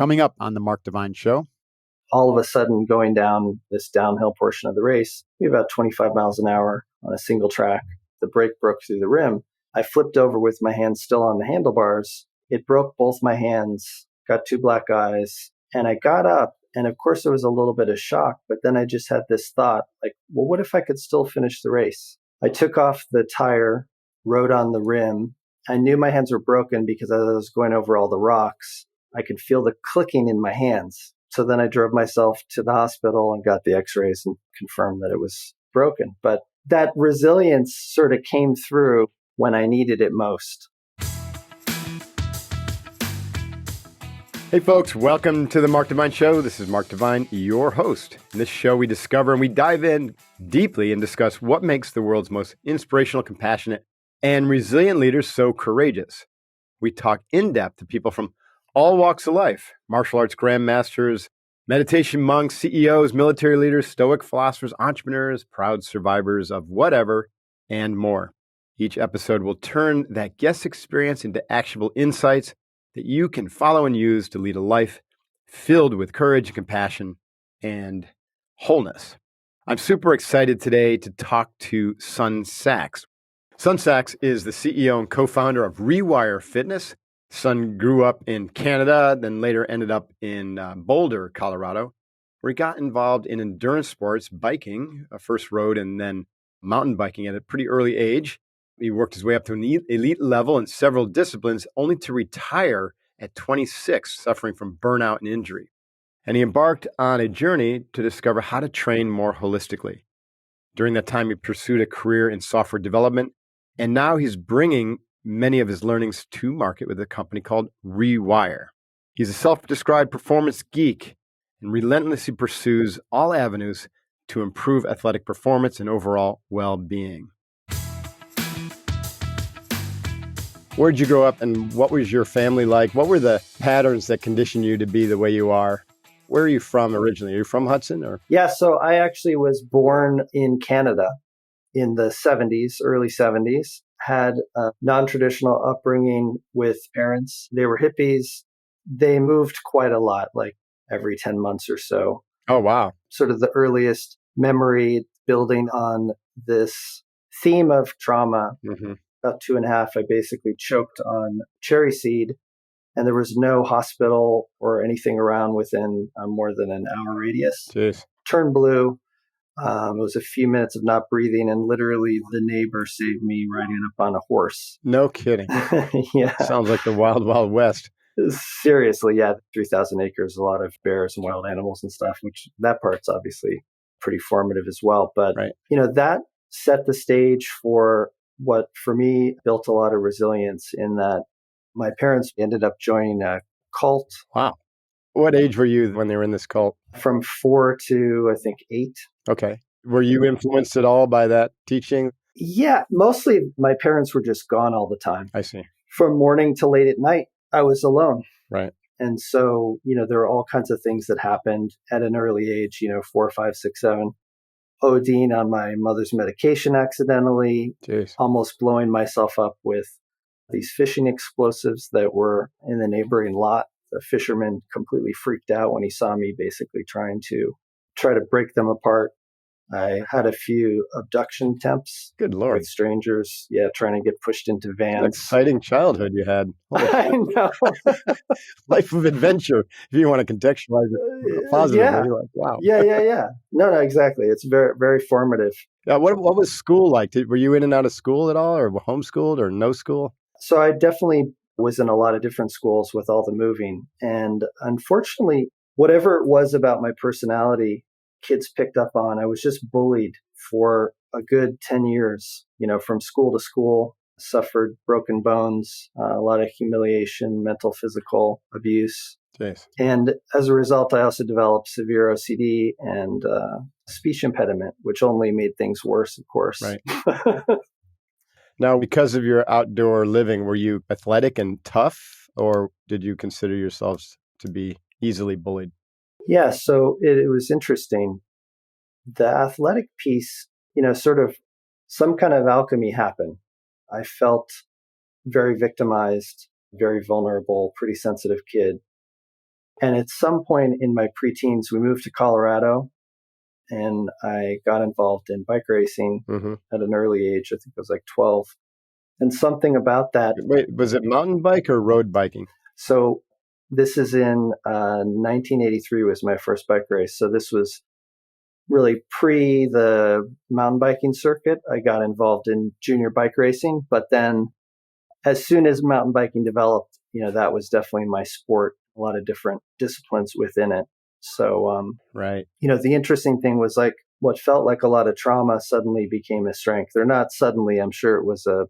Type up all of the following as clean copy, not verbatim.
Coming up on the Mark Divine Show. All of a sudden, going down this downhill portion of the race, maybe about 25 miles an hour on a single track, the brake broke through the rim. I flipped over with my hands still on the handlebars. It broke both my hands, got 2 black eyes, and I got up. And of course, there was a little bit of shock, but then I just had this thought, like, well, what if I could still finish the race? I took off the tire, rode on the rim. I knew my hands were broken because as I was going over all the rocks, I could feel the clicking in my hands. So then I drove myself to the hospital and got the x-rays and confirmed that it was broken. But that resilience sort of came through when I needed it most. Hey folks, welcome to the Mark Divine Show. This is Mark Divine, your host. In this show, we discover and we dive in deeply and discuss what makes the world's most inspirational, compassionate, and resilient leaders so courageous. We talk in depth to people from all walks of life: martial arts grandmasters, meditation monks, CEOs, military leaders, stoic philosophers, entrepreneurs, proud survivors of whatever, and more. Each episode will turn that guest experience into actionable insights that you can follow and use to lead a life filled with courage and compassion and wholeness. I'm super excited today to talk to Sachs. Sachs is the CEO and co-founder of Rewire Fitness. Son grew up in Canada, then later ended up in Boulder, Colorado, where he got involved in endurance sports, biking, first road, and then mountain biking at a pretty early age. He worked his way up to an elite level in several disciplines, only to retire at 26, suffering from burnout and injury. And he embarked on a journey to discover how to train more holistically. During that time, he pursued a career in software development, and now he's bringing many of his learnings to market with a company called Rewire. He's a self-described performance geek and relentlessly pursues all avenues to improve athletic performance and overall well-being. Where'd you grow up and what was your family like? What were the patterns that conditioned you to be the way you are? Where are you from originally? Are you from Hudson? Or? Yeah, so I actually was born in Canada in the 70s, early 70s. Had a non-traditional upbringing with parents. They were hippies. They moved quite a lot, like every 10 months or so. Oh, wow. Sort of the earliest memory building on this theme of trauma. Mm-hmm. About 2.5, I basically choked on cherry seed, and there was no hospital or anything around within more than an hour radius. Jeez. Turned blue. It was a few minutes of not breathing, and literally the neighbor saved me riding up on a horse. No kidding. Yeah. Sounds like the wild, wild west. Seriously, yeah. 3,000 acres, a lot of bears and wild animals and stuff, which that part's obviously pretty formative as well. But, right. That set the stage for what, for me, built a lot of resilience in that my parents ended up joining a cult. Wow. What age were you when they were in this cult? From 4 to, I think, 8. Okay. Were you influenced at all by that teaching? Yeah, mostly my parents were just gone all the time. I see. From morning to late at night, I was alone. Right. And so, there were all kinds of things that happened at an early age, 4, 5, 6, 7. ODing on my mother's medication accidentally. Jeez. Almost blowing myself up with these fishing explosives that were in the neighboring lot. The fisherman completely freaked out when he saw me basically trying to break them apart. I had a few abduction attempts. Good Lord. With strangers. Yeah, trying to get pushed into vans. An exciting childhood you had. I know. Life of adventure, if you want to contextualize it positively. Yeah. You're like, wow. Yeah. No, exactly. It's very, very formative. Yeah. What was school like? Were you in and out of school at all, or homeschooled, or no school? So I definitely was in a lot of different schools with all the moving. And unfortunately, whatever it was about my personality, kids picked up on. I was just bullied for a good 10 years, from school to school, suffered broken bones, a lot of humiliation, mental, physical abuse. Jeez. And as a result, I also developed severe OCD and speech impediment, which only made things worse, of course. Right. Now, because of your outdoor living, were you athletic and tough, or did you consider yourselves to be easily bullied? Yeah, so it was interesting. The athletic piece, sort of some kind of alchemy happened. I felt very victimized, very vulnerable, pretty sensitive kid. And at some point in my preteens, we moved to Colorado and I got involved in bike racing at an early age. I think it was like 12. And something about that. Wait, was it mountain bike or road biking? So this is in 1983 was my first bike race. So this was really pre the mountain biking circuit. I got involved in junior bike racing, but then as soon as mountain biking developed, that was definitely my sport, a lot of different disciplines within it. So, right. The interesting thing was like what felt like a lot of trauma suddenly became a strength. Or not suddenly, I'm sure it was a,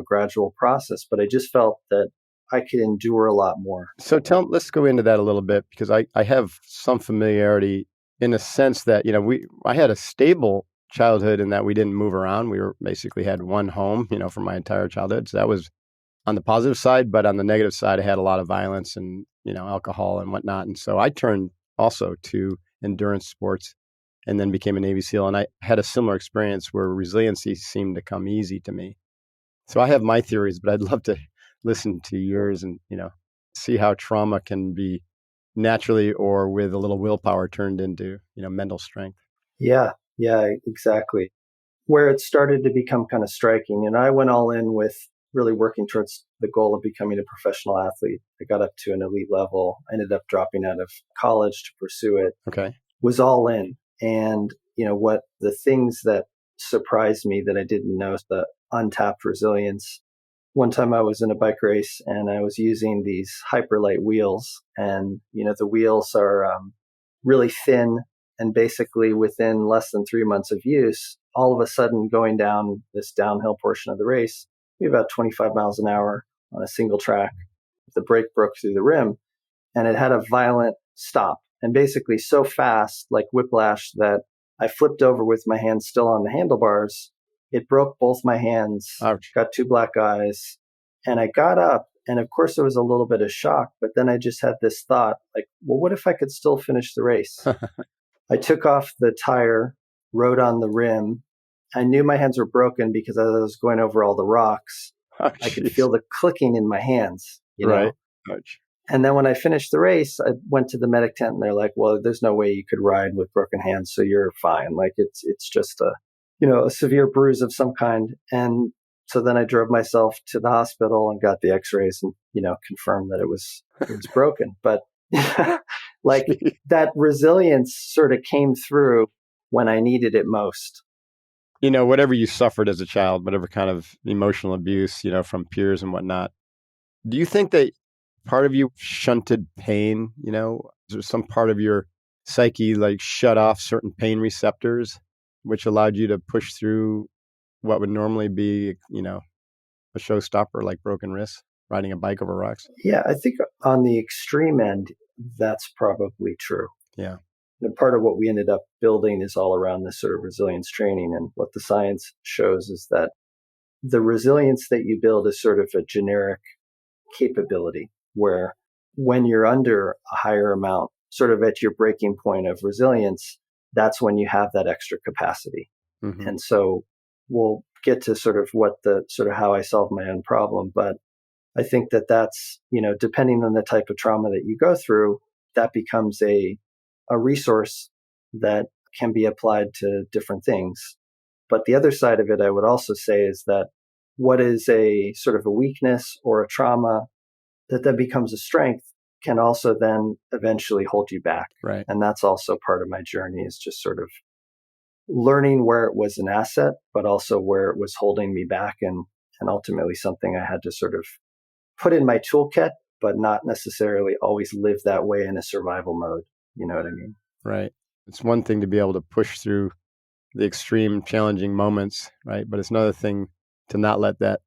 gradual process, but I just felt that I could endure a lot more. So let's go into that a little bit because I have some familiarity in a sense that, I had a stable childhood in that we didn't move around. We basically had one home, for my entire childhood. So that was on the positive side, but on the negative side, I had a lot of violence and, alcohol and whatnot. And so I turned also to endurance sports and then became a Navy SEAL. And I had a similar experience where resiliency seemed to come easy to me. So I have my theories, but I'd love to listen to yours and, see how trauma can be naturally or with a little willpower turned into, mental strength. Yeah, exactly. Where it started to become kind of striking. And I went all in with really working towards the goal of becoming a professional athlete. I got up to an elite level, ended up dropping out of college to pursue it. Okay. Was all in. And, what the things that surprised me that I didn't know, the untapped resilience. One time I was in a bike race and I was using these hyperlight wheels and, the wheels are really thin and basically within less than 3 months of use, all of a sudden going down this downhill portion of the race, about 25 miles an hour on a single track, the brake broke through the rim and it had a violent stop and basically so fast, like whiplash, that I flipped over with my hands still on the handlebars. It broke both my hands. Ouch. Got 2 black eyes. And I got up, and of course, there was a little bit of shock, but then I just had this thought, like, well, what if I could still finish the race? I took off the tire, rode on the rim. I knew my hands were broken because as I was going over all the rocks, I could feel the clicking in my hands, right. know? Ouch. And then when I finished the race, I went to the medic tent and they're like, well, there's no way you could ride with broken hands, so you're fine. Like it's just a severe bruise of some kind. And so then I drove myself to the hospital and got the x-rays and, confirmed that it was broken. But like that resilience sort of came through when I needed it most. Whatever you suffered as a child, whatever kind of emotional abuse, from peers and whatnot, do you think that part of you shunted pain? Is there some part of your psyche like shut off certain pain receptors, which allowed you to push through what would normally be, a showstopper like broken wrists, riding a bike over rocks? Yeah, I think on the extreme end, that's probably true. Yeah. And part of what we ended up building is all around this sort of resilience training. And what the science shows is that the resilience that you build is sort of a generic capability where when you're under a higher amount, sort of at your breaking point of resilience, that's when you have that extra capacity. Mm-hmm. And so we'll get to sort of how I solve my own problem. But I think that's, depending on the type of trauma that you go through, that becomes a resource that can be applied to different things. But the other side of it, I would also say, is that what is a sort of a weakness or a trauma that becomes a strength can also then eventually hold you back. Right. And that's also part of my journey, is just sort of learning where it was an asset, but also where it was holding me back and ultimately something I had to sort of put in my toolkit, but not necessarily always live that way in a survival mode. You know what I mean? Right. It's one thing to be able to push through the extreme challenging moments, right? But it's another thing to not let the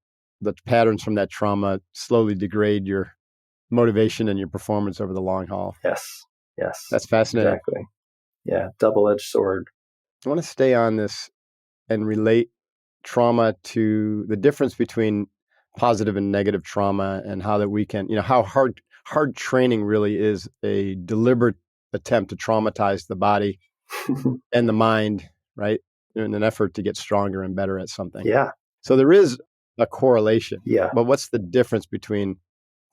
patterns from that trauma slowly degrade your motivation and your performance over the long haul. Yes. That's fascinating. Exactly. Yeah. Double-edged sword. I want to stay on this and relate trauma to the difference between positive and negative trauma and how that we can, how hard training really is a deliberate attempt to traumatize the body and the mind, right? In an effort to get stronger and better at something. Yeah. So there is a correlation. Yeah. But what's the difference between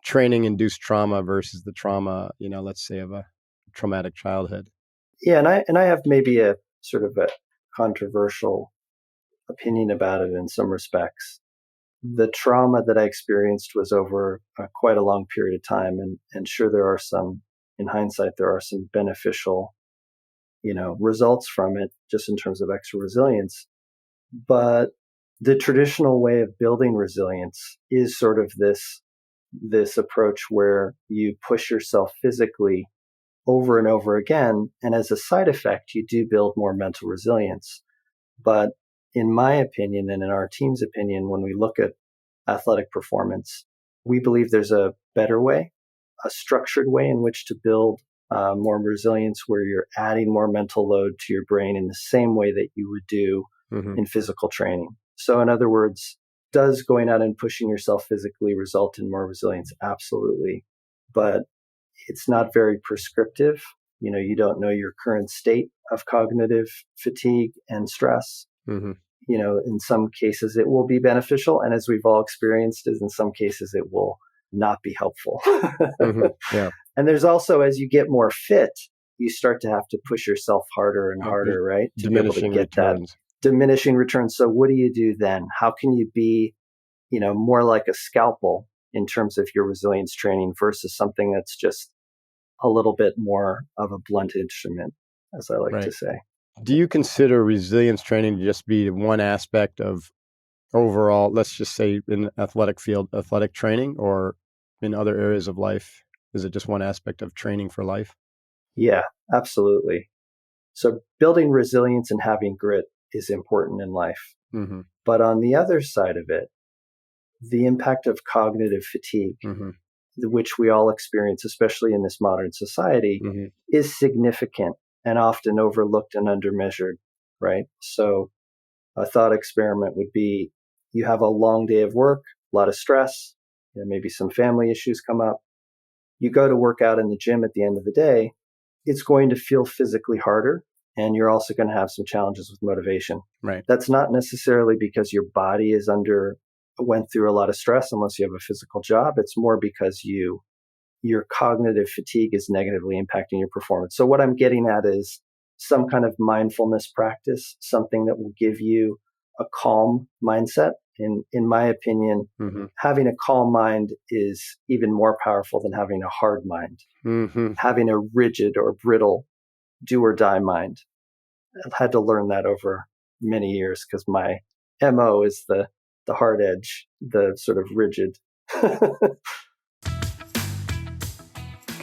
training induced trauma versus the trauma, let's say of a traumatic childhood. Yeah, and I have maybe a sort of a controversial opinion about it in some respects. The trauma that I experienced was over quite a long period of time, and sure, in hindsight, there are some beneficial, results from it, just in terms of extra resilience. But the traditional way of building resilience is sort of this approach where you push yourself physically over and over again, and as a side effect, you do build more mental resilience. But in my opinion, and in our team's opinion, when we look at athletic performance, we believe there's a better way, a structured way in which to build more resilience, where you're adding more mental load to your brain in the same way that you would do in physical training. So in other words, does going out and pushing yourself physically result in more resilience? Absolutely. But it's not very prescriptive. You don't know your current state of cognitive fatigue and stress. In some cases it will be beneficial. And as we've all experienced, is in some cases it will not be helpful. Yeah. And there's also, as you get more fit, you start to have to push yourself harder and harder, right? To be able to get returns. That diminishing returns. So what do you do then? How can you be, more like a scalpel in terms of your resilience training versus something that's just a little bit more of a blunt instrument, as I like to say. Do you consider resilience training to just be one aspect of overall, let's just say in athletic field, athletic training, or in other areas of life? Is it just one aspect of training for life? Yeah, absolutely. So building resilience and having grit is important in life. But on the other side of it, the impact of cognitive fatigue, which we all experience, especially in this modern society, is significant and often overlooked and undermeasured, right? So a thought experiment would be, you have a long day of work, a lot of stress, maybe some family issues come up. You go to work out in the gym at the end of the day, it's going to feel physically harder, and you're also going to have some challenges with motivation. Right. That's not necessarily because your body went through a lot of stress, unless you have a physical job. It's more because your cognitive fatigue is negatively impacting your performance. So what I'm getting at is some kind of mindfulness practice, something that will give you a calm mindset. In my opinion, having a calm mind is even more powerful than having a hard mind. Having a rigid or brittle do or die mind. I've had to learn that over many years because my MO is the hard edge, the sort of rigid. Okay,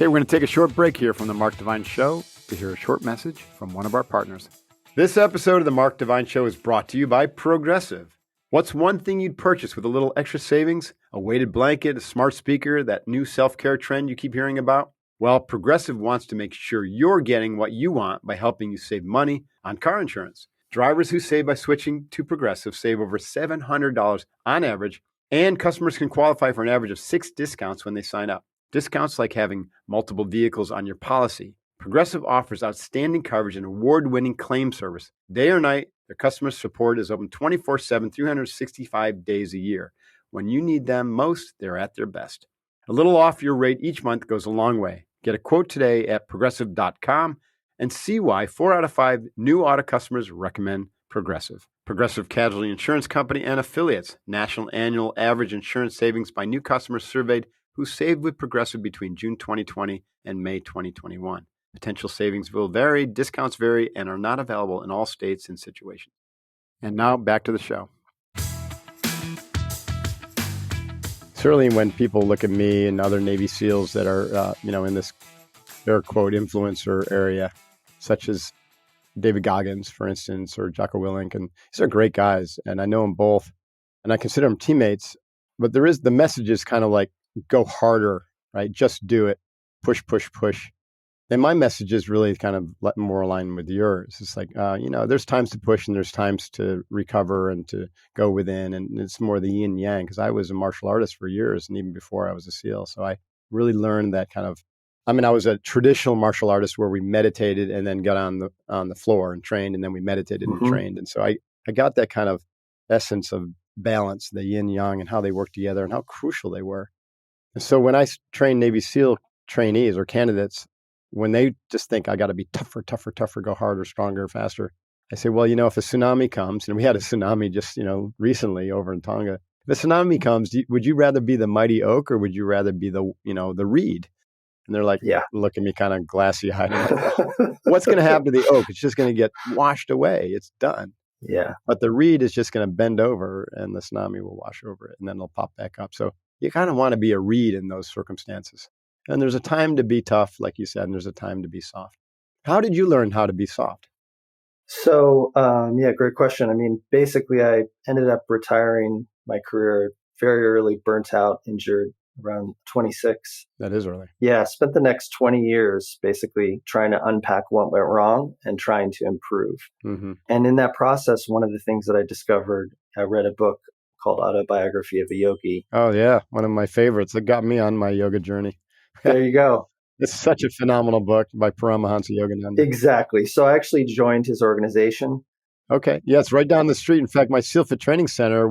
we're going to take a short break here from the Mark Divine Show to hear a short message from one of our partners. This episode of the Mark Divine Show is brought to you by Progressive. What's one thing you'd purchase with a little extra savings? A weighted blanket, a smart speaker, that new self-care trend you keep hearing about? Well, Progressive wants to make sure you're getting what you want by helping you save money on car insurance. Drivers who save by switching to Progressive save over $700 on average, and customers can qualify for an average of 6 discounts when they sign up. Discounts like having multiple vehicles on your policy. Progressive offers outstanding coverage and award-winning claim service. Day or night, their customer support is open 24/7, 365 days a year. When you need them most, they're at their best. A little off your rate each month goes a long way. Get a quote today at progressive.com and see why 4 out of 5 new auto customers recommend Progressive. Progressive Casualty Insurance Company and affiliates. National annual average insurance savings by new customers surveyed who saved with Progressive between June 2020 and May 2021. Potential savings will vary, discounts vary, and are not available in all states and situations. And now back to the show. Certainly when people look at me and other Navy SEALs that are, in this air quote influencer area, such as David Goggins, for instance, or Jocko Willink, and these are great guys, and I know them both, and I consider them teammates, but the message is kind of like, go harder, right? Just do it. Push, push, push. And my message is really kind of more aligned with yours. It's like, there's times to push and there's times to recover and to go within. And it's more the yin and yang, because I was a martial artist for years and even before I was a SEAL. So I really learned that kind of, I was a traditional martial artist where we meditated and then got on the floor and trained, and then we meditated and trained. And so I got that kind of essence of balance, the yin yang, and how they work together and how crucial they were. So when I train Navy SEAL trainees or candidates, when they just think I got to be tougher, tougher, tougher, go harder, stronger, faster, I say, well, if a tsunami comes, and we had a tsunami just, recently over in Tonga, if a tsunami comes, would you rather be the mighty oak or would you rather be the reed? And they're like, Yeah. look at me kind of glassy eyed. I'm like, well, what's going to happen to the oak? It's just going to get washed away. It's done. Yeah. But the reed is just going to bend over and the tsunami will wash over it and then it'll pop back up. So you kind of want to be a reed in those circumstances. And there's a time to be tough, like you said, and there's a time to be soft. How did you learn how to be soft? So, great question. I mean, basically, I ended up retiring my career very early, burnt out, injured around 26. That is early. Yeah, spent the next 20 years basically trying to unpack what went wrong and trying to improve. Mm-hmm. And in that process, one of the things that I discovered, I read a book called Autobiography of a Yogi. Oh, yeah. One of my favorites that got me on my yoga journey. There you go. It's such a phenomenal book by Paramahansa Yogananda. Exactly. So I actually joined his organization. Okay. Yeah, it's right down the street. In fact, my SEALFIT training center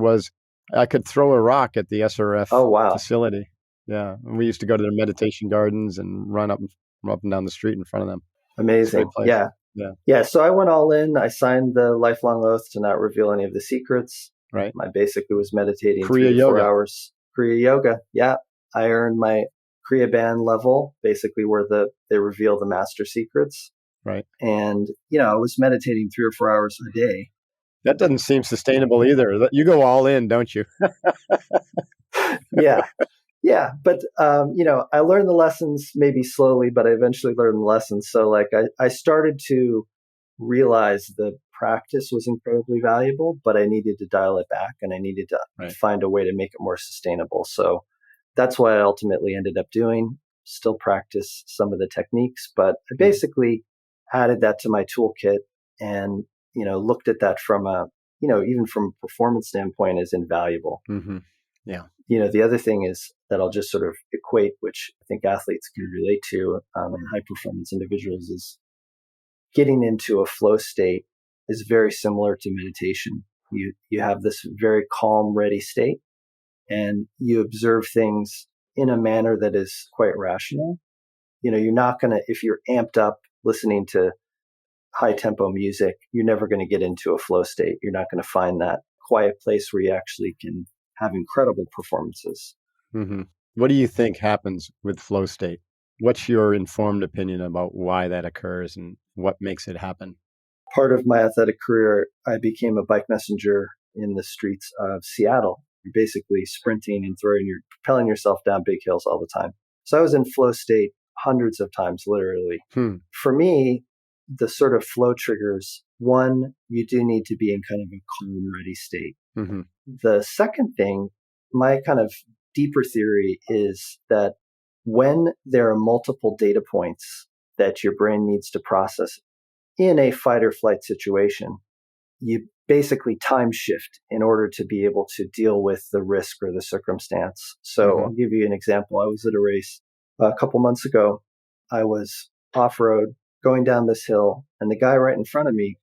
I could throw a rock at the SRF facility. Yeah. And we used to go to their meditation gardens and run up and down the street in front of them. Amazing. Yeah. So I went all in. I signed the lifelong oath to not reveal any of the secrets. Right. I basically was meditating Kriya 3 to 4 yoga. hours. Kriya yoga. Yeah. I earned my Kriya band level, basically where they reveal the master secrets. Right. And, I was meditating 3 or 4 hours a day. That doesn't seem sustainable either. You go all in, don't you? Yeah. Yeah. But, I learned the lessons maybe slowly, but I eventually learned the lessons. So I started to realize the practice was incredibly valuable, but I needed to dial it back and I needed to find a way to make it more sustainable. So that's what I ultimately ended up doing. Still practice some of the techniques, but I basically added that to my toolkit and, looked at that from even from a performance standpoint as invaluable. Mm-hmm. Yeah. The other thing is that I'll just sort of equate, which I think athletes can relate to and high performance individuals, is getting into a flow state is very similar to meditation. You have this very calm, ready state, and you observe things in a manner that is quite rational. You're not going to, if you're amped up listening to high tempo music, you're never going to get into a flow state. You're not going to find that quiet place where you actually can have incredible performances. Mm-hmm. What do you think happens with flow state? What's your informed opinion about why that occurs and what makes it happen? Part of my athletic career, I became a bike messenger in the streets of Seattle. You're basically sprinting and propelling yourself down big hills all the time. So I was in flow state hundreds of times, literally. For me, the sort of flow triggers, one, you do need to be in kind of a calm, ready state. Mm-hmm. The second thing, my kind of deeper theory is that when there are multiple data points that your brain needs to process in a fight or flight situation, you basically time shift in order to be able to deal with the risk or the circumstance. So I'll give you an example. I was at a race a couple months ago. I was off-road going down this hill, and the guy right in front of me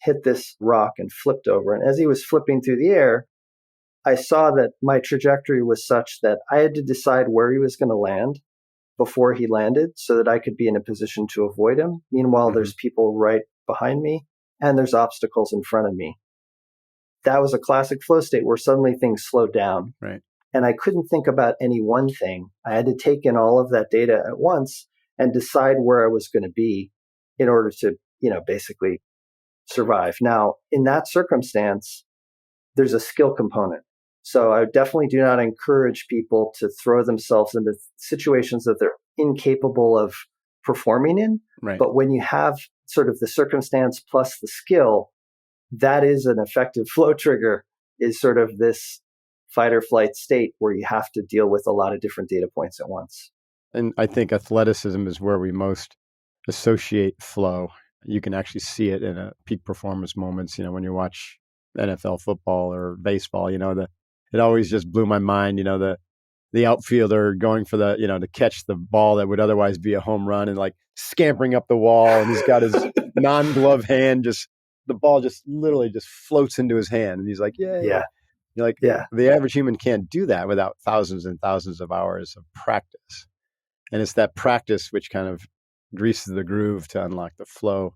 hit this rock and flipped over. And as he was flipping through the air, I saw that my trajectory was such that I had to decide where he was going to land before he landed so that I could be in a position to avoid him. Meanwhile, there's people right behind me and there's obstacles in front of me. That was a classic flow state where suddenly things slowed down. Right. And I couldn't think about any one thing. I had to take in all of that data at once and decide where I was going to be in order to, basically survive. Now, in that circumstance, there's a skill component. So I definitely do not encourage people to throw themselves into situations that they're incapable of performing in. Right. But when you have sort of the circumstance plus the skill, that is an effective flow trigger, is sort of this fight or flight state where you have to deal with a lot of different data points at once. And I think athleticism is where we most associate flow. You can actually see it in peak performance moments, when you watch NFL football or baseball, it always just blew my mind, the outfielder going for to catch the ball that would otherwise be a home run and like scampering up the wall. And he's got his non-glove hand, the ball just literally just floats into his hand. And he's like, yay. Yeah. Like Yeah. the average human can't do that without thousands and thousands of hours of practice. And it's that practice which kind of greases the groove to unlock the flow.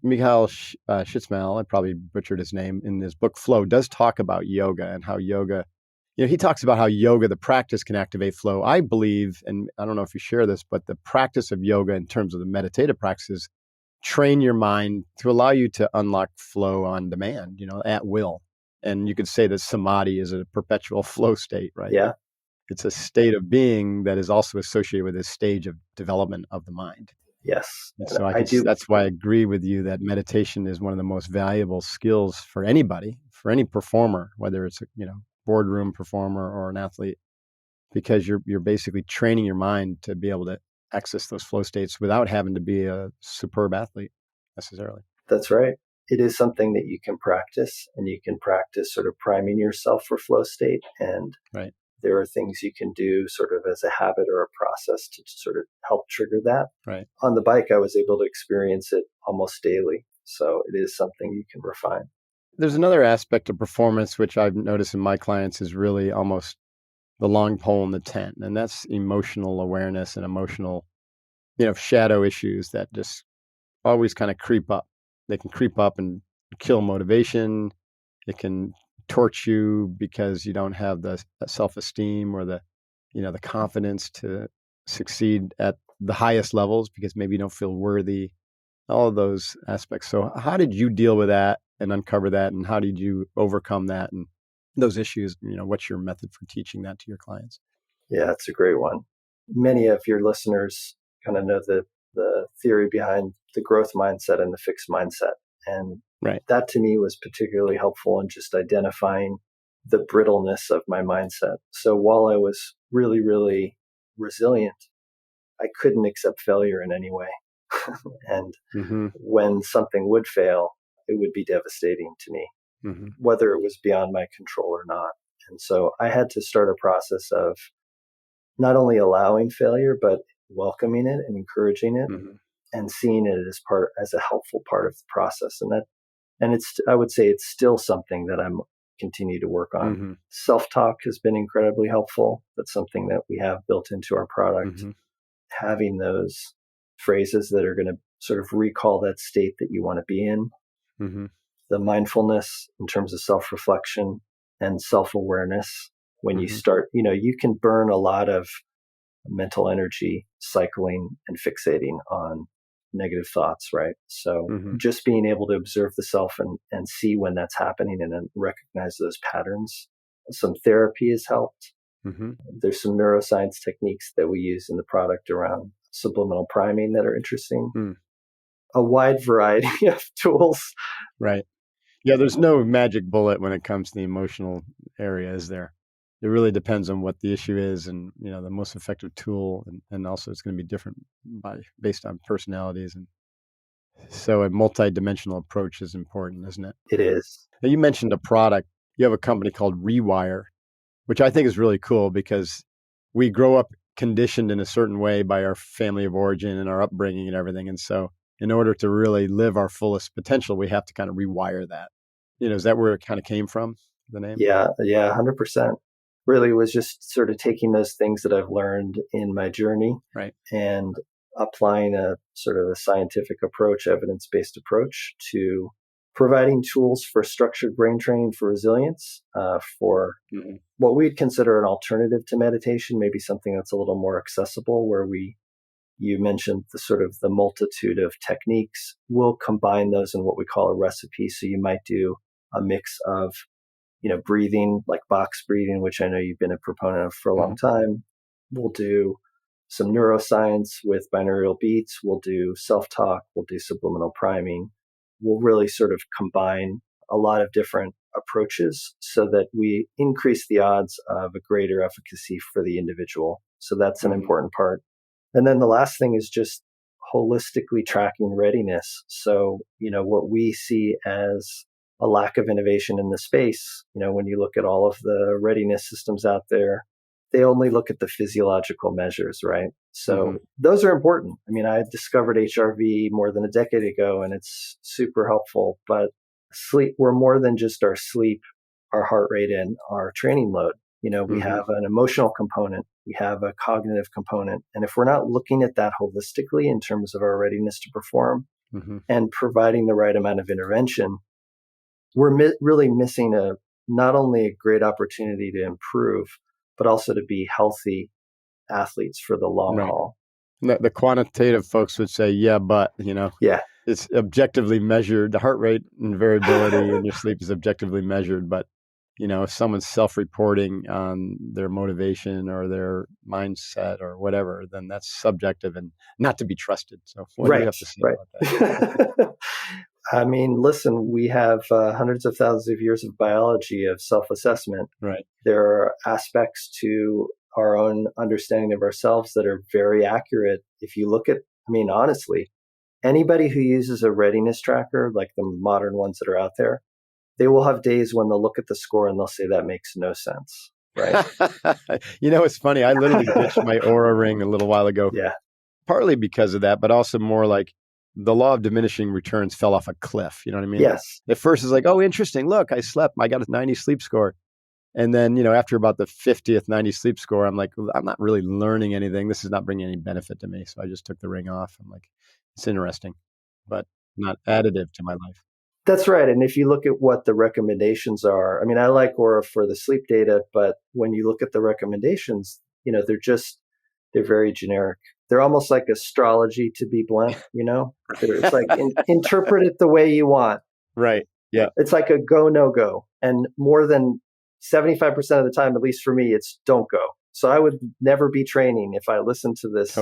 Mikhail Csikszentmihalyi, I probably butchered his name, in his book Flow, does talk about yoga and how yoga, he talks about how yoga, the practice, can activate flow. I believe, and I don't know if you share this, but the practice of yoga in terms of the meditative practices train your mind to allow you to unlock flow on demand, at will. And you could say that samadhi is a perpetual flow state, right? Yeah. It's a state of being that is also associated with this stage of development of the mind. Yes. And And so I do. that's why I agree with you that meditation is one of the most valuable skills for anybody, for any performer, whether it's a, boardroom performer or an athlete, because you're basically training your mind to be able to access those flow states without having to be a superb athlete necessarily. That's right. It is something that you can practice, and you can practice sort of priming yourself for flow state. And Right. there are things you can do sort of as a habit or a process to sort of help trigger that. Right. On the bike, I was able to experience it almost daily. So it is something you can refine. There's another aspect of performance, which I've noticed in my clients is really almost the long pole in the tent. And that's emotional awareness and emotional, shadow issues that just always kind of creep up. They can creep up and kill motivation. It can torch you because you don't have the self-esteem or the confidence to succeed at the highest levels because maybe you don't feel worthy, all of those aspects. So how did you deal with that and uncover that? And how did you overcome that and those issues? What's your method for teaching that to your clients? Yeah, it's a great one. Many of your listeners kind of know the theory behind the growth mindset and the fixed mindset. And Right. that to me was particularly helpful in just identifying the brittleness of my mindset. So while I was really, really resilient, I couldn't accept failure in any way. And Mm-hmm. when something would fail, it would be devastating to me, Mm-hmm. whether it was beyond my control or not. And so I had to start a process of not only allowing failure, but welcoming it and encouraging it, Mm-hmm. and seeing it as a helpful part of the process. And I would say it's still something that I'm continue to work on. Mm-hmm. Self-talk has been incredibly helpful. That's something that we have built into our product. Mm-hmm. Having those phrases that are going to sort of recall that state that you want to be in. Mm-hmm. The mindfulness in terms of self-reflection and self-awareness. When you Mm-hmm. start, you can burn a lot of mental energy cycling and fixating on negative thoughts, right? So Mm-hmm. just being able to observe the self and see when that's happening and then recognize those patterns. Some therapy has helped. Mm-hmm. There's some neuroscience techniques that we use in the product around subliminal priming that are interesting. Mm. A wide variety of tools. Right. Yeah, there's no magic bullet when it comes to the emotional area, is there? It really depends on what the issue is and, the most effective tool. And also it's going to be different based on personalities. And so a multi-dimensional approach is important, isn't it? It is. Now, you mentioned a product. You have a company called Rewire, which I think is really cool because we grow up conditioned in a certain way by our family of origin and our upbringing and everything. And so in order to really live our fullest potential, we have to kind of rewire that. Is that where it kind of came from, the name? Yeah, 100%. Really was just sort of taking those things that I've learned in my journey, Right. and applying a sort of a scientific approach, evidence-based approach to providing tools for structured brain training for resilience, for Mm-hmm. what we'd consider an alternative to meditation, maybe something that's a little more accessible, where you mentioned the multitude of techniques. We'll combine those in what we call a recipe. So you might do a mix of, breathing, like box breathing, which I know you've been a proponent of for a long time. We'll do some neuroscience with binaural beats. We'll do self-talk. We'll do subliminal priming. We'll really sort of combine a lot of different approaches so that we increase the odds of a greater efficacy for the individual. So that's an important part. And then the last thing is just holistically tracking readiness. So, what we see as a lack of innovation in the space, when you look at all of the readiness systems out there, they only look at the physiological measures, right? So those are important. I mean, I discovered HRV more than a decade ago, and it's super helpful. But sleep, we're more than just our sleep our heart rate and our training load. We have an emotional component, we have a cognitive component. And if we're not looking at that holistically in terms of our readiness to perform and providing the right amount of intervention, we're really missing not only a great opportunity to improve, but also to be healthy athletes for the long haul. The quantitative folks would say, but, it's objectively measured. The heart rate and variability in your sleep is objectively measured. But, if someone's self-reporting on their motivation or their mindset or whatever, then that's subjective and not to be trusted. So what do you have to say about that? I mean, listen, we have hundreds of thousands of years of biology of self-assessment. Right. There are aspects to our own understanding of ourselves that are very accurate. If you look at, honestly, anybody who uses a readiness tracker, like the modern ones that are out there, they will have days when they'll look at the score and they'll say that makes no sense. Right. It's funny. I literally ditched my Oura ring a little while ago. Yeah. Partly because of that, but also more like the law of diminishing returns fell off a cliff. You know what I mean? Yes. At first it's like, oh, interesting. Look, I slept. I got a 90 sleep score. And then, after about the 50th 90 sleep score, I'm like, I'm not really learning anything. This is not bringing any benefit to me. So I just took the ring off. I'm like, it's interesting, but not additive to my life. That's right. And if you look at what the recommendations are, I like Aura for the sleep data, but when you look at the recommendations, they're very generic. They're almost like astrology, to be blunt, It's like interpret it the way you want. Right. Yeah. It's like a go, no go. And more than 75% of the time, at least for me, it's don't go. So I would never be training if I listened to this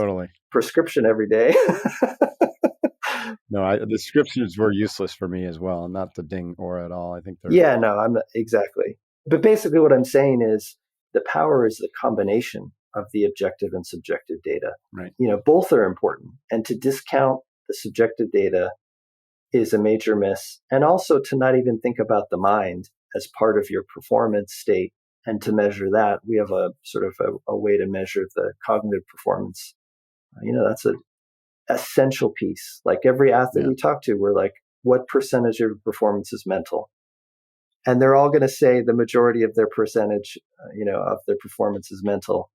prescription every day. No, the scriptures were useless for me as well, not the ding Aura at all. I think they're... Yeah, no, I'm not, exactly. But basically what I'm saying is the power is the combination of the objective and subjective data. Right. Both are important. And to discount the subjective data is a major miss. And also to not even think about the mind as part of your performance state and to measure that. We have a sort of a way to measure the cognitive performance. That's an essential piece. Like every athlete we talk to, we're like, what percentage of performance is mental? And they're all going to say the majority of their percentage, of their performance is mental,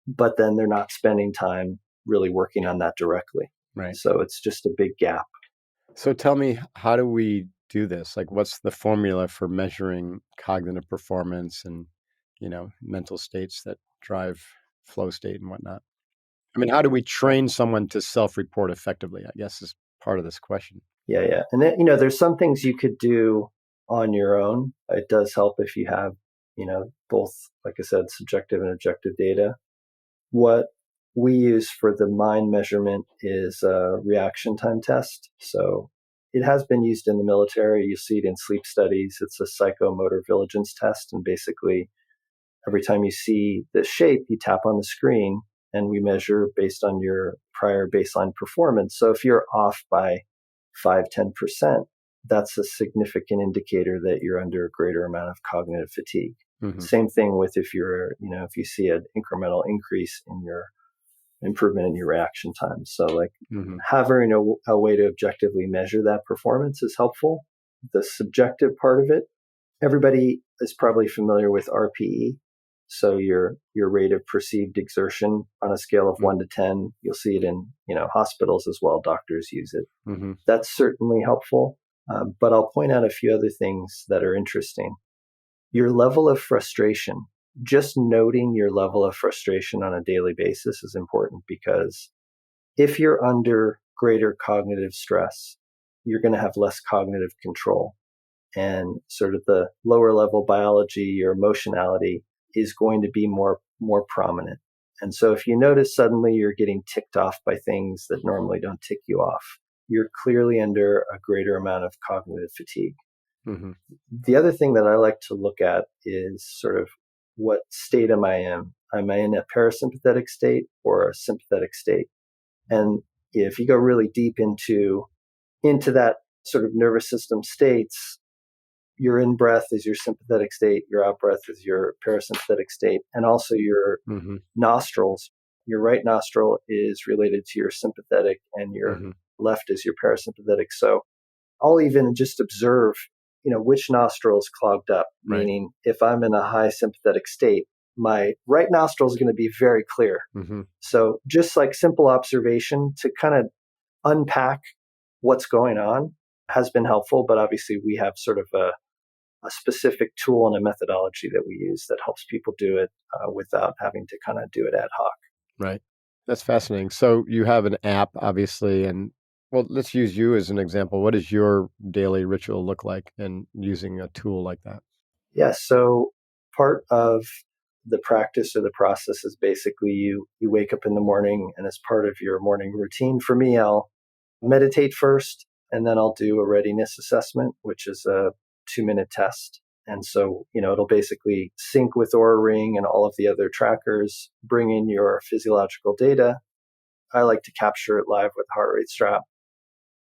but then they're not spending time really working on that directly. Right. So it's just a big gap. So tell me, how do we do this? Like, what's the formula for measuring cognitive performance and, mental states that drive flow state and whatnot? How do we train someone to self-report effectively, I guess is part of this question. Yeah. And then, there's some things you could do on your own. It does help if you have, both, like I said, subjective and objective data. What we use for the mind measurement is a reaction time test. So it has been used in the military. You see it in sleep studies. It's a psychomotor vigilance test. And basically, every time you see the shape, you tap on the screen and we measure based on your prior baseline performance. So if you're off by 5-10%, that's a significant indicator that you're under a greater amount of cognitive fatigue. Same thing with if if you see an incremental increase in your improvement in your reaction time. So having a way to objectively measure that performance is helpful. The subjective part of it, everybody is probably familiar with RPE. So your rate of perceived exertion on a scale of 1 to 10, you'll see it in hospitals as well. Doctors use it. That's certainly helpful. But I'll point out a few other things that are interesting. Your level of frustration, just noting your level of frustration on a daily basis is important, because if you're under greater cognitive stress, you're going to have less cognitive control. And sort of the lower level biology, your emotionality, is going to be more prominent. And so if you notice suddenly you're getting ticked off by things that normally don't tick you off, you're clearly under a greater amount of cognitive fatigue. The other thing that I like to look at is sort of what state am I in? Am I in a parasympathetic state or a sympathetic state? And if you go really deep into that sort of nervous system states, your in-breath is your sympathetic state, your out-breath is your parasympathetic state, and also your nostrils. Your right nostril is related to your sympathetic and your left is your parasympathetic. So I'll even just observe which nostril is clogged up, Right. meaning if I'm in a high sympathetic state, my right nostril is going to be very clear. Mm-hmm. So just like simple observation to kind of unpack what's going on has been helpful. But obviously we have sort of a specific tool and a methodology that we use that helps people do it without having to kind of do it ad hoc. Right. That's fascinating. So you have an app, obviously, and well, let's use you as an example. What does your daily ritual look like in using a tool like that? Yeah. So part of the practice or the process is basically you wake up in the morning, and as part of your morning routine, for me, I'll meditate first, and then I'll do a readiness assessment, which is a 2-minute test. And so, it'll basically sync with Oura Ring and all of the other trackers, bring in your physiological data. I like to capture it live with heart rate strap.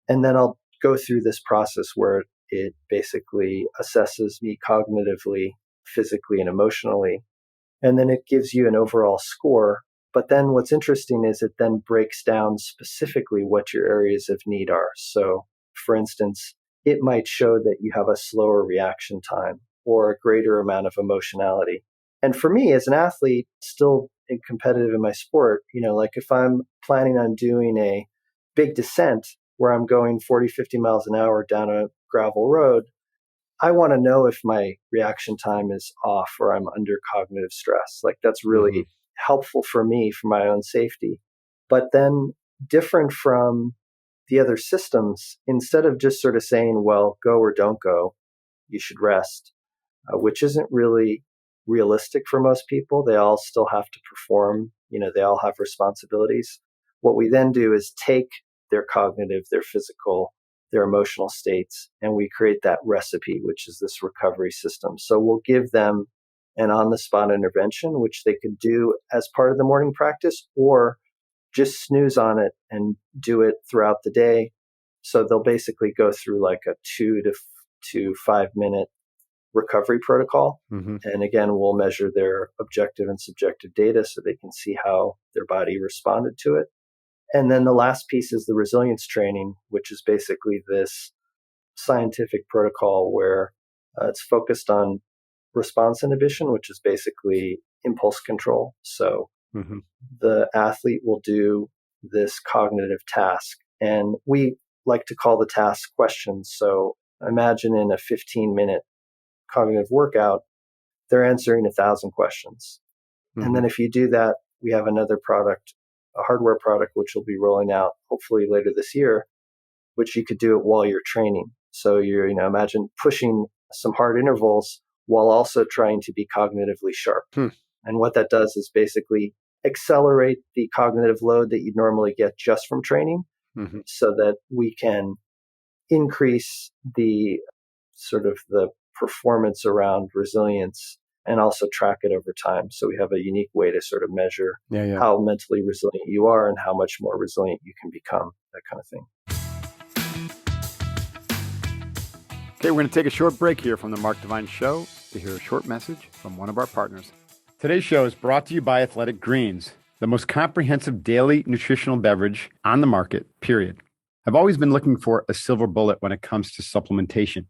And then I'll go through this process where it basically assesses me cognitively, physically, and emotionally. And then it gives you an overall score. But then what's interesting is it then breaks down specifically what your areas of need are. So, for instance, it might show that you have a slower reaction time or a greater amount of emotionality. And for me as an athlete, still competitive in my sport, like if I'm planning on doing a big descent where I'm going 40, 50 miles an hour down a gravel road, I want to know if my reaction time is off or I'm under cognitive stress. Like that's really helpful for me for my own safety. But then different from the other systems, instead of just sort of saying, well, go or don't go, you should rest, which isn't really realistic for most people. They all still have to perform, they all have responsibilities. What we then do is take their cognitive, their physical, their emotional states, and we create that recipe, which is this recovery system. So we'll give them an on-the-spot intervention, which they could do as part of the morning practice or just snooze on it and do it throughout the day. So they'll basically go through like a 2 to 5 minute recovery protocol. Mm-hmm. And again, we'll measure their objective and subjective data so they can see how their body responded to it. And then the last piece is the resilience training, which is basically this scientific protocol where it's focused on response inhibition, which is basically impulse control. So the athlete will do this cognitive task, and we like to call the task questions. So imagine in a 15-minute cognitive workout, they're answering 1,000 questions. And then if you do that, we have another product, a hardware product, which will be rolling out hopefully later this year, which you could do it while you're training. So you're, imagine pushing some hard intervals while also trying to be cognitively sharp. And what that does is basically accelerate the cognitive load that you'd normally get just from training so that we can increase the sort of the performance around resilience and also track it over time. So we have a unique way to sort of measure how mentally resilient you are and how much more resilient you can become, that kind of thing. Okay, we're going to take a short break here from the Mark Divine Show to hear a short message from one of our partners. Today's show is brought to you by Athletic Greens, the most comprehensive daily nutritional beverage on the market, period. I've always been looking for a silver bullet when it comes to supplementation.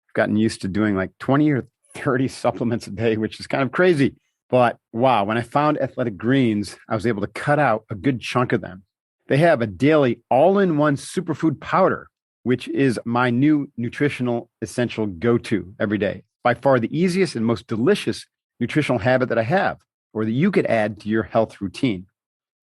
I've gotten used to doing like 20 or 30 supplements a day, which is kind of crazy. But wow, when I found Athletic Greens, I was able to cut out a good chunk of them. They have a daily all-in-one superfood powder, which is my new nutritional essential go-to every day. By far the easiest and most delicious nutritional habit that I have, or that you could add to your health routine.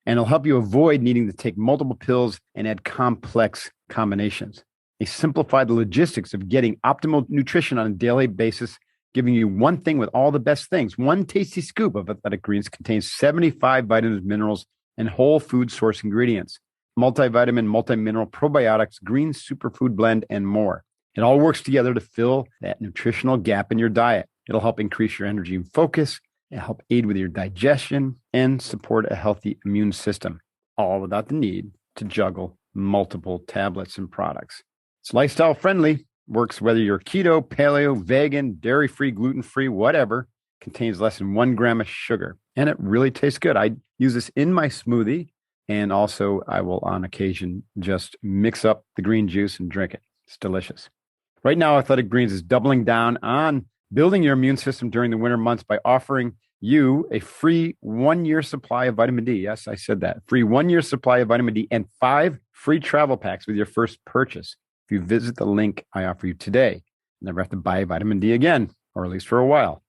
And it'll help you avoid needing to take multiple pills and add complex combinations. They simplify the logistics of getting optimal nutrition on a daily basis, giving you one thing with all the best things. One tasty scoop of Athletic Greens contains 75 vitamins, minerals, and whole food source ingredients, multivitamin, multimineral, probiotics, green superfood blend, and more. It all works together to fill that nutritional gap in your diet. It'll help increase your energy and focus, and help aid with your digestion, and support a healthy immune system, all without the need to juggle multiple tablets and products. It's lifestyle friendly, works whether you're keto, paleo, vegan, dairy-free, gluten-free, whatever, contains less than 1 gram of sugar, and it really tastes good. I use this in my smoothie, and also I will on occasion just mix up the green juice and drink it. It's delicious. Right now, Athletic Greens is doubling down on building your immune system during the winter months by offering you a free 1-year supply of vitamin D. Yes, I said that. Free 1-year supply of vitamin D and 5 free travel packs with your first purchase. If you visit the link I offer you today, you never have to buy vitamin D again, or at least for a while.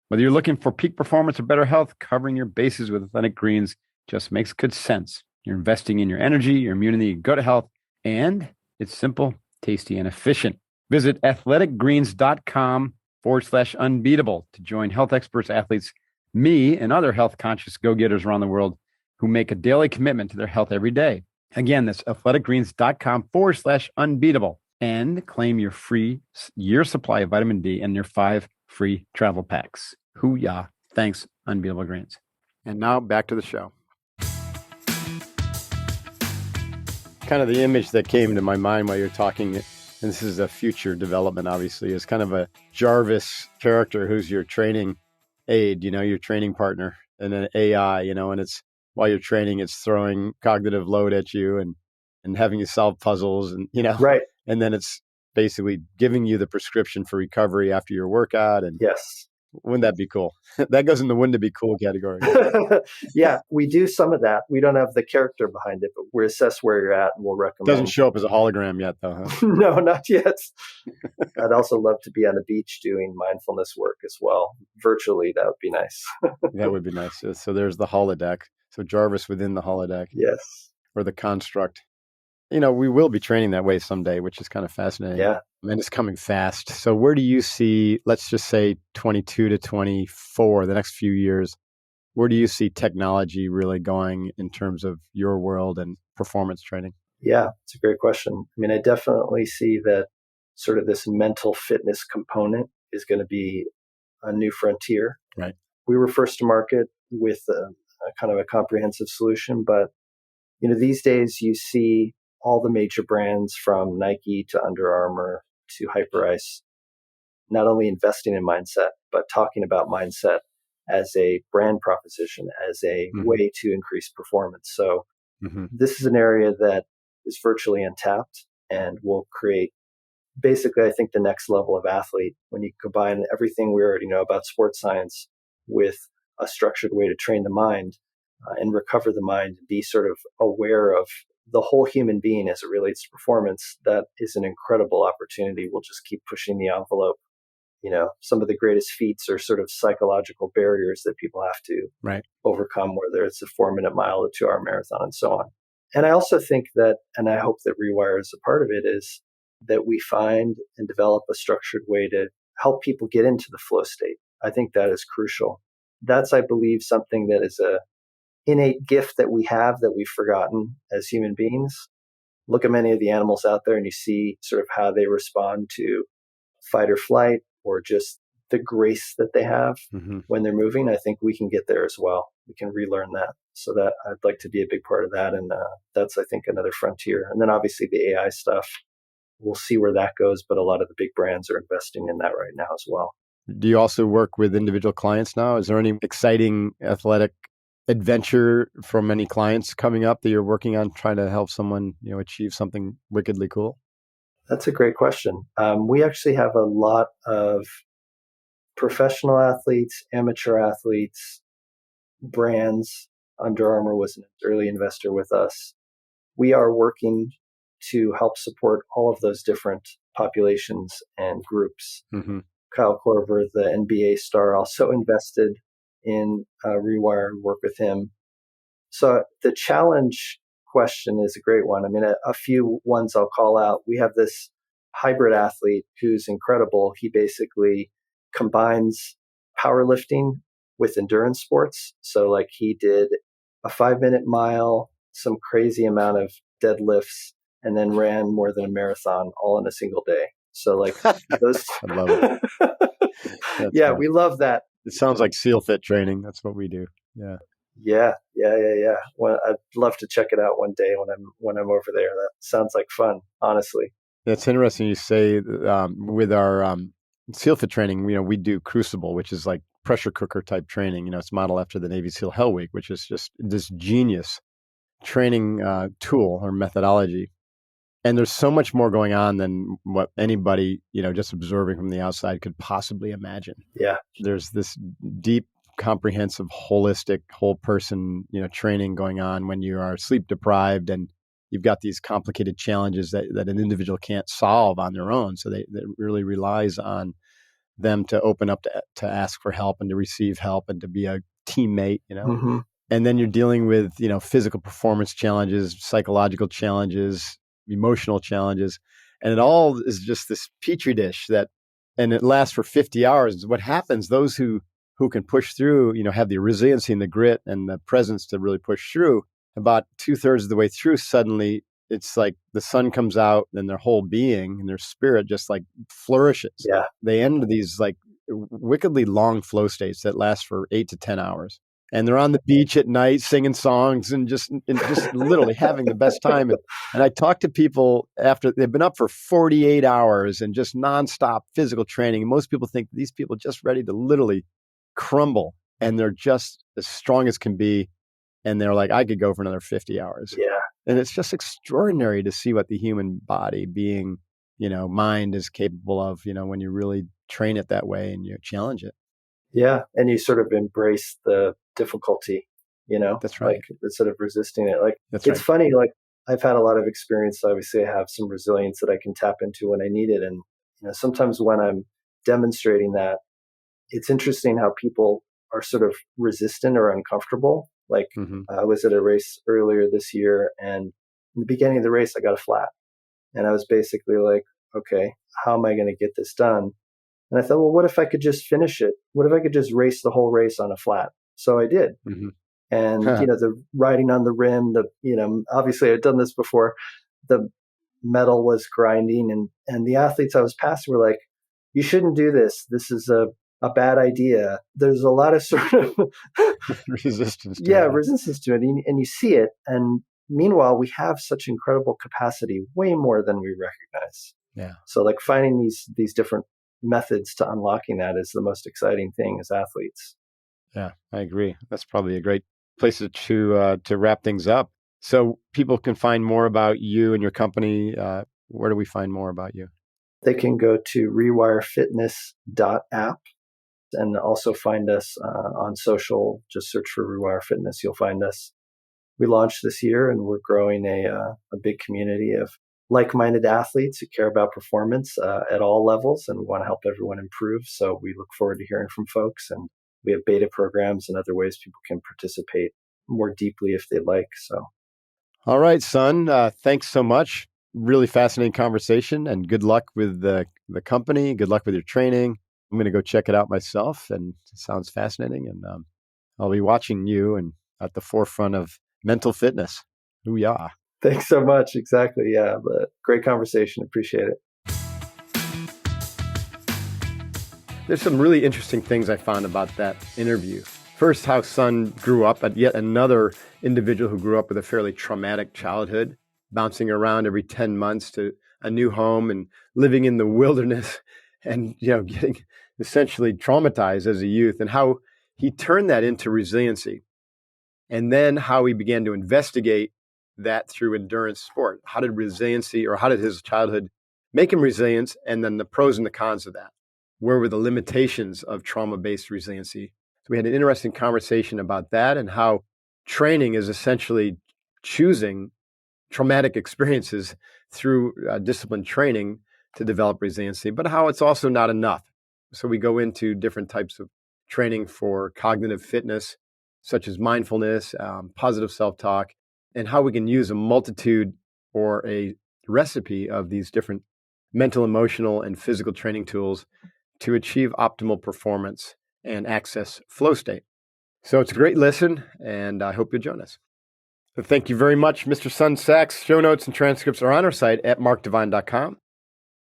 Whether you're looking for peak performance or better health, covering your bases with Athletic Greens just makes good sense. You're investing in your energy, your immunity, good health, and it's simple, tasty, and efficient. Visit athleticgreens.com/unbeatable to join health experts, athletes, me, and other health conscious go-getters around the world who make a daily commitment to their health every day. Again, that's athleticgreens.com/unbeatable and claim your free year supply of vitamin D and your 5 free travel packs. Hoo-yah. Thanks, Unbeatable Greens. And now back to the show. Kind of the image that came to my mind while you're talking, and this is a future development, obviously, is kind of a Jarvis character who's your training aid, your training partner, and then AI, and it's while you're training, it's throwing cognitive load at you and having you solve puzzles and, Right. And then it's basically giving you the prescription for recovery after your workout. And Yes. Wouldn't that be cool? That goes in the wouldn't it be cool category. Yeah, we do some of that. We don't have the character behind it, but we assess where you're at and we'll recommend. Doesn't show up as a hologram yet, though, huh? No, not yet. I'd also love to be on a beach doing mindfulness work as well. Virtually, that would be nice. That would be nice. So there's the holodeck. So Jarvis within the holodeck. Yes. Or the construct. We will be training that way someday, which is kind of fascinating. Yeah. And it's coming fast. So where do you see, let's just say 22 to 24, the next few years, where do you see technology really going in terms of your world and performance training? Yeah, it's a great question. I mean, I definitely see that sort of this mental fitness component is going to be a new frontier. Right. We were first to market with a kind of a comprehensive solution, but these days you see all the major brands from Nike to Under Armour to HyperIce, not only investing in mindset, but talking about mindset as a brand proposition, as a way to increase performance. So this is an area that is virtually untapped and will create basically, I think, the next level of athlete when you combine everything we already know about sports science with a structured way to train the mind and recover the mind, be sort of aware of the whole human being as it relates to performance. That is an incredible opportunity. We'll just keep pushing the envelope. Some of the greatest feats are sort of psychological barriers that people have to overcome, whether it's a 4-minute mile, a 2-hour marathon, and so on. And I also think that, and I hope that Rewire is a part of it, is that we find and develop a structured way to help people get into the flow state. I think that is crucial. That's, I believe, something that is a innate gift that we have that we've forgotten as human beings. Look at many of the animals out there and you see sort of how they respond to fight or flight or just the grace that they have when they're moving. I think we can get there as well. We can relearn that. So that I'd like to be a big part of that. And that's, I think, another frontier. And then obviously the AI stuff, we'll see where that goes. But a lot of the big brands are investing in that right now as well. Do you also work with individual clients now? Is there any exciting athletic adventure from any clients coming up that you're working on trying to help someone, achieve something wickedly cool? That's a great question. We actually have a lot of professional athletes, amateur athletes, brands. Under Armour was an early investor with us. We are working to help support all of those different populations and groups. Kyle Korver, the NBA star, also invested in Rewire, work with him. So the challenge question is a great one. I mean, a few ones I'll call out. We have this hybrid athlete who's incredible. He basically combines powerlifting with endurance sports. So like he did a 5-minute mile, some crazy amount of deadlifts, and then ran more than a marathon all in a single day. So like those. I love it. Yeah, we love that. It sounds like SEAL Fit training. That's what we do. Yeah. Yeah. Well, I'd love to check it out one day when I'm over there. That sounds like fun, honestly. It's interesting you say with our SEAL Fit training, we do Crucible, which is like pressure cooker type training. It's modeled after the Navy SEAL Hell Week, which is just this genius training tool or methodology. And there's so much more going on than what anybody, just observing from the outside could possibly imagine. Yeah. There's this deep, comprehensive, holistic, whole person, training going on when you are sleep deprived and you've got these complicated challenges that an individual can't solve on their own. So that really relies on them to open up to ask for help and to receive help and to be a teammate, Mm-hmm. And then you're dealing with, physical performance challenges, psychological challenges, emotional challenges. And it all is just this petri dish and it lasts for 50 hours. What happens, those who can push through, have the resiliency and the grit and the presence to really push through, about 2/3 of the way through, suddenly it's like the sun comes out and their whole being and their spirit just like flourishes. Yeah. They end these like wickedly long flow states that last for 8 to 10 hours. And they're on the beach at night singing songs and just literally having the best time. And I talk to people after they've been up for 48 hours and just nonstop physical training. And most people think these people are just ready to literally crumble. And they're just as strong as can be. And they're like, I could go for another 50 hours. Yeah. And it's just extraordinary to see what the human body, being, mind is capable of, when you really train it that way and you challenge it. Yeah. And you sort of embrace the difficulty, That's right. like instead of resisting it. Like, That's it's right. funny, like I've had a lot of experience. Obviously I have some resilience that I can tap into when I need it. And, sometimes when I'm demonstrating that, it's interesting how people are sort of resistant or uncomfortable. Like I was at a race earlier this year, and in the beginning of the race, I got a flat. And I was basically like, okay, how am I going to get this done? And I thought, well, what if I could just finish it? What if I could just race the whole race on a flat? So I did. Mm-hmm. And, the riding on the rim, obviously I'd done this before. The metal was grinding, and the athletes I was passing were like, you shouldn't do this. This is a bad idea. There's a lot of sort of resistance to resistance to it. And you see it. And meanwhile, we have such incredible capacity, way more than we recognize. Yeah. So like finding these different methods to unlocking that is the most exciting thing as athletes. Yeah, I agree. That's probably a great place to wrap things up. So people can find more about you and your company. Where do we find more about you? They can go to rewirefitness.app and also find us on social. Just search for Rewire Fitness. You'll find us. We launched this year, and we're growing a big community of like-minded athletes who care about performance at all levels, and we want to help everyone improve. So we look forward to hearing from folks, and we have beta programs and other ways people can participate more deeply if they'd like. So, all right, son. Thanks so much. Really fascinating conversation, and good luck with the company. Good luck with your training. I'm going to go check it out myself, and it sounds fascinating. And I'll be watching you and at the forefront of mental fitness. Hoo-yah. Thanks so much. Exactly. Yeah. But great conversation. Appreciate it. There's some really interesting things I found about that interview. First, how Sun grew up at yet another individual who grew up with a fairly traumatic childhood, bouncing around every 10 months to a new home and living in the wilderness and, getting essentially traumatized as a youth, and how he turned that into resiliency. And then how he began to investigate that through endurance sport. How did his childhood make him resilient? And then the pros and the cons of that. Where were the limitations of trauma-based resiliency? So we had an interesting conversation about that and how training is essentially choosing traumatic experiences through disciplined training to develop resiliency, but how it's also not enough. So we go into different types of training for cognitive fitness, such as mindfulness, positive self-talk, and how we can use a multitude or a recipe of these different mental, emotional, and physical training tools to achieve optimal performance and access flow state. So it's a great listen, and I hope you'll join us. So thank you very much, Mr. Sun Sachs. Show notes and transcripts are on our site at markdevine.com.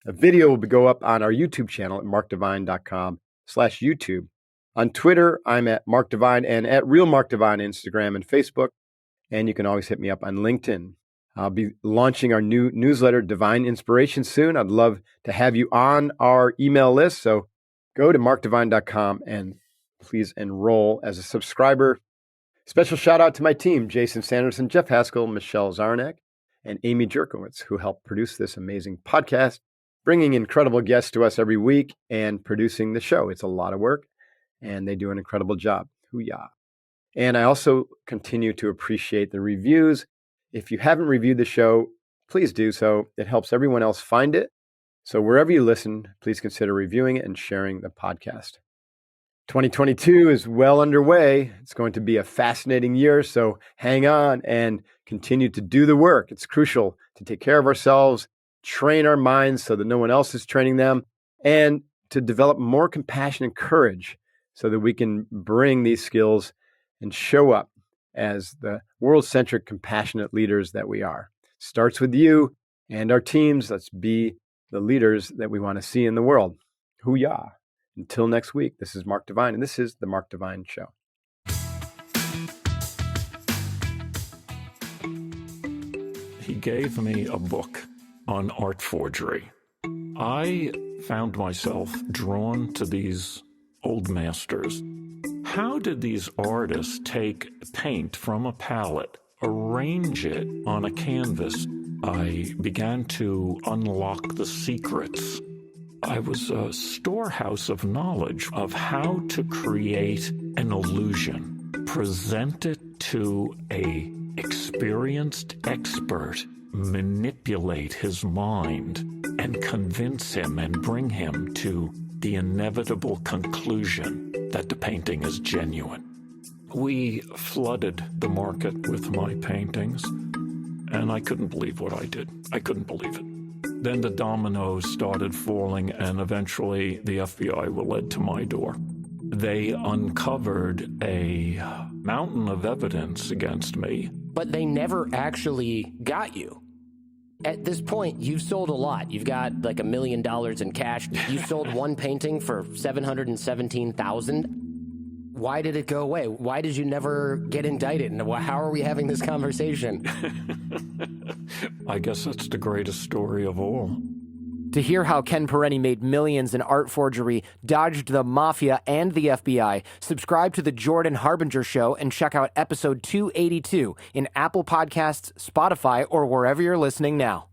A video will go up on our YouTube channel at markdevine.com/YouTube. On Twitter, I'm at Mark Devine and at Real Mark Devine, Instagram and Facebook. And you can always hit me up on LinkedIn. I'll be launching our new newsletter, Divine Inspiration, soon. I'd love to have you on our email list. So go to markdevine.com and please enroll as a subscriber. Special shout out to my team, Jason Sanderson, Jeff Haskell, Michelle Zarnak, and Amy Jerkowitz, who help produce this amazing podcast, bringing incredible guests to us every week and producing the show. It's a lot of work, and they do an incredible job. Hoo-yah. And I also continue to appreciate the reviews. If you haven't reviewed the show, please do so. It helps everyone else find it. So wherever you listen, please consider reviewing it and sharing the podcast. 2022 is well underway. It's going to be a fascinating year, so hang on and continue to do the work. It's crucial to take care of ourselves, train our minds so that no one else is training them, and to develop more compassion and courage so that we can bring these skills and show up as the world-centric, compassionate leaders that we are. Starts with you and our teams. Let's be the leaders that we want to see in the world. Hoo-yah. Until next week, this is Mark Divine, and this is The Mark Divine Show. He gave me a book on art forgery. I found myself drawn to these old masters. How did these artists take paint from a palette, arrange it on a canvas? I began to unlock the secrets. I was a storehouse of knowledge of how to create an illusion, present it to an experienced expert, manipulate his mind, and convince him and bring him to the inevitable conclusion that the painting is genuine. We flooded the market with my paintings, and I couldn't believe what I did. I couldn't believe it. Then the dominoes started falling, and eventually the FBI were led to my door. They uncovered a mountain of evidence against me. But they never actually got you. At this point, you've sold a lot. You've got like $1 million in cash. You sold one painting for $717,000. Why did it go away? Why did you never get indicted? And how are we having this conversation? I guess that's the greatest story of all. To hear how Ken Perenni made millions in art forgery, dodged the mafia and the FBI, subscribe to The Jordan Harbinger Show and check out episode 282 in Apple Podcasts, Spotify, or wherever you're listening now.